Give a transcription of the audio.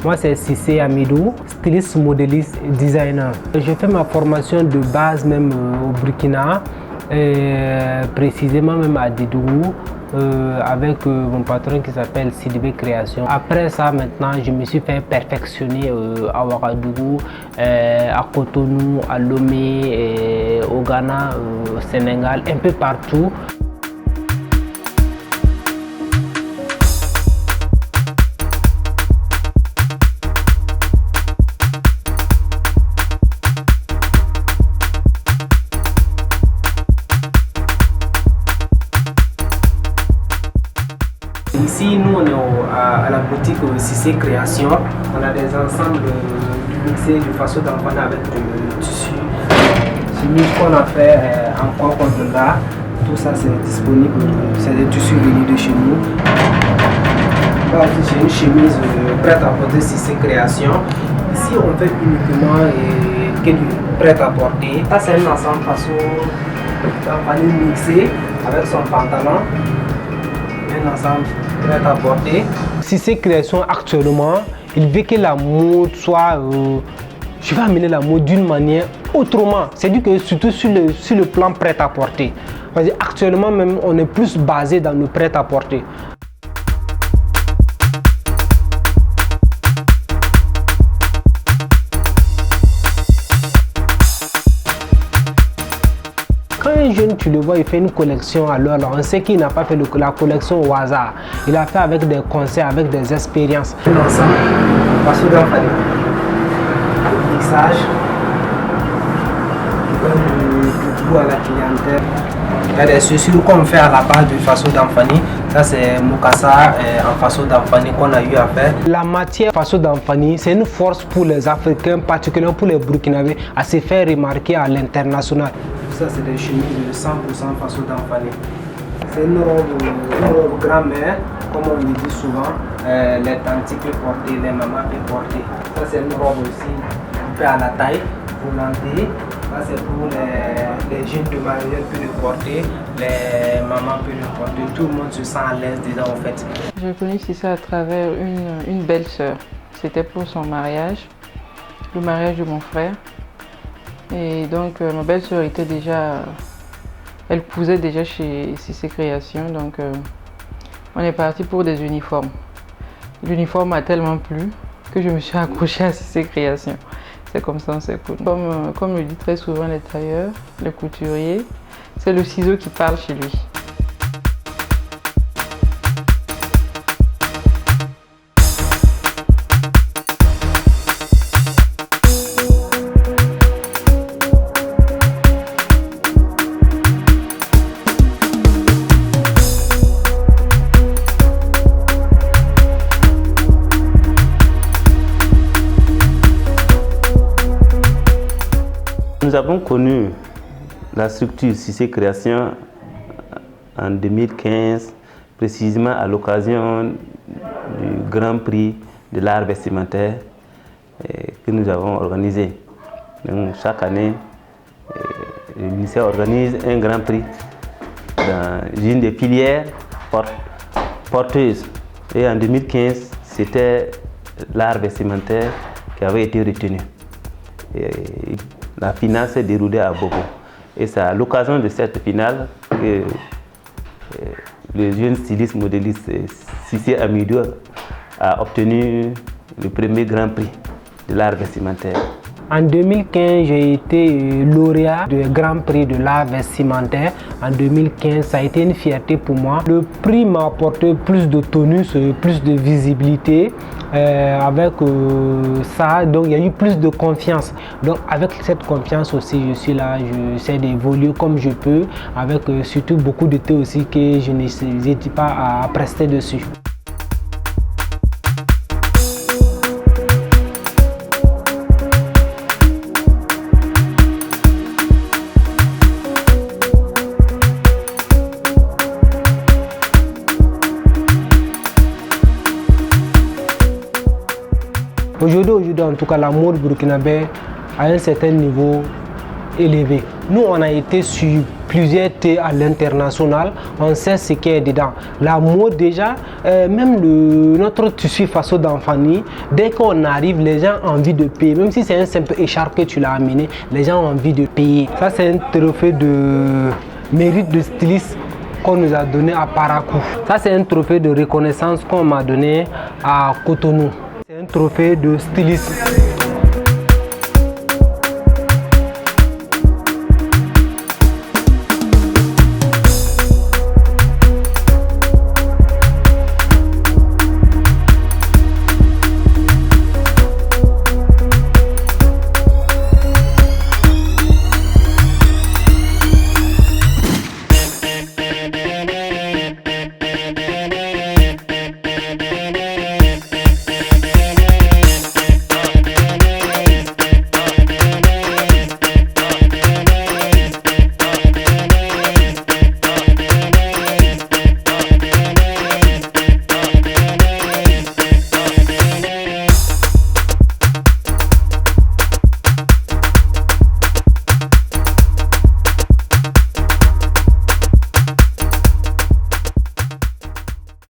Moi, c'est Cissé Amidou, styliste, modéliste et designer. J'ai fait ma formation de base même au Burkina, précisément même à Didougou, avec mon patron qui s'appelle Sidibé Création. Après ça, maintenant, je me suis fait perfectionner à Ouagadougou, à Cotonou, à Lomé, au Ghana, au Sénégal, un peu partout. Ici, nous, on est à la boutique Cissé Création. On a des ensembles mixés de façon d'enfant avec du tissu. Ce qu'on a fait en coin contre là, tout ça c'est disponible. C'est des tissus venus de chez nous. Là aussi, j'ai une chemise prête à porter Cissé Création. Ici, on fait uniquement que du prêt à porter. Ça, c'est un ensemble façon d'enfant mixé avec son pantalon. Un ensemble prêt à porter. Cissé Création actuellement, il veut que la mode soit, je vais amener la mode d'une manière autrement. C'est-à-dire que surtout sur le plan prêt à porter. Parce que actuellement même, on est plus basé dans le prêt à porter. Quand un jeune, tu le vois, il fait une collection, alors on sait qu'il n'a pas fait la collection au hasard. Il a fait avec des conseils, avec des expériences. Ensemble, façon d'enfant, le mixage, du goût à la clientèle. Il y a des chaussures qu'on fait à la base de façon d'enfani. Ça c'est Mokassa en façon d'enfani qu'on a eu à faire. La matière façon d'enfani, c'est une force pour les Africains, particulièrement pour les Burkinabés, à se faire remarquer à l'international. Ça c'est des chemises de 100% façon d'enfani. C'est une robe grand-mère, comme on le dit souvent. Les tantes peuvent porter, les mamans peuvent porter. Ça c'est une robe aussi coupée à la taille, volantée. Ça c'est pour les jeunes de mariage peuvent le porter, les mamans peuvent le porter, tout le monde se sent à l'aise dedans en fait. J'ai connu Cissé à travers une belle-sœur. C'était pour son mariage, le mariage de mon frère. Et donc ma belle-sœur était déjà, elle cousait déjà chez Cissé Création, donc on est parti pour des uniformes. L'uniforme m'a tellement plu que je me suis accrochée à Cissé Création. C'est comme ça, on s'écoute. Comme le dit très souvent les tailleurs, les couturiers, c'est le ciseau qui parle chez lui. Nous avons connu la structure Cissé Création en 2015, précisément à l'occasion du Grand Prix de l'art vestimentaire que nous avons organisé. Donc, chaque année, le ministère organise un Grand Prix dans une des filières porteuses. Et en 2015, c'était l'art vestimentaire qui avait été retenu. La finale s'est déroulée à Bobo. Et c'est à l'occasion de cette finale que le jeune styliste modéliste Cissé Amidou a obtenu le premier Grand Prix de l'art vestimentaire. En 2015, j'ai été lauréat du Grand Prix de l'art vestimentaire. En 2015, ça a été une fierté pour moi. Le prix m'a apporté plus de tonus, plus de visibilité. Avec ça, donc il y a eu plus de confiance. Donc avec cette confiance aussi, je suis là, j'essaie d'évoluer comme je peux, avec surtout beaucoup de thé aussi que je n'hésite pas à prester dessus. Aujourd'hui, en tout cas, la mode burkinabé à un certain niveau élevé. Nous, on a été sur plusieurs thés à l'international, on sait ce qu'il y a dedans. La mode déjà, même notre tissu faso d'Anfani, dès qu'on arrive, les gens ont envie de payer. Même si c'est un simple écharpe que tu l'as amené, les gens ont envie de payer. Ça, c'est un trophée de mérite de styliste qu'on nous a donné à Parakou. Ça, c'est un trophée de reconnaissance qu'on m'a donné à Cotonou. C'est un trophée de styliste.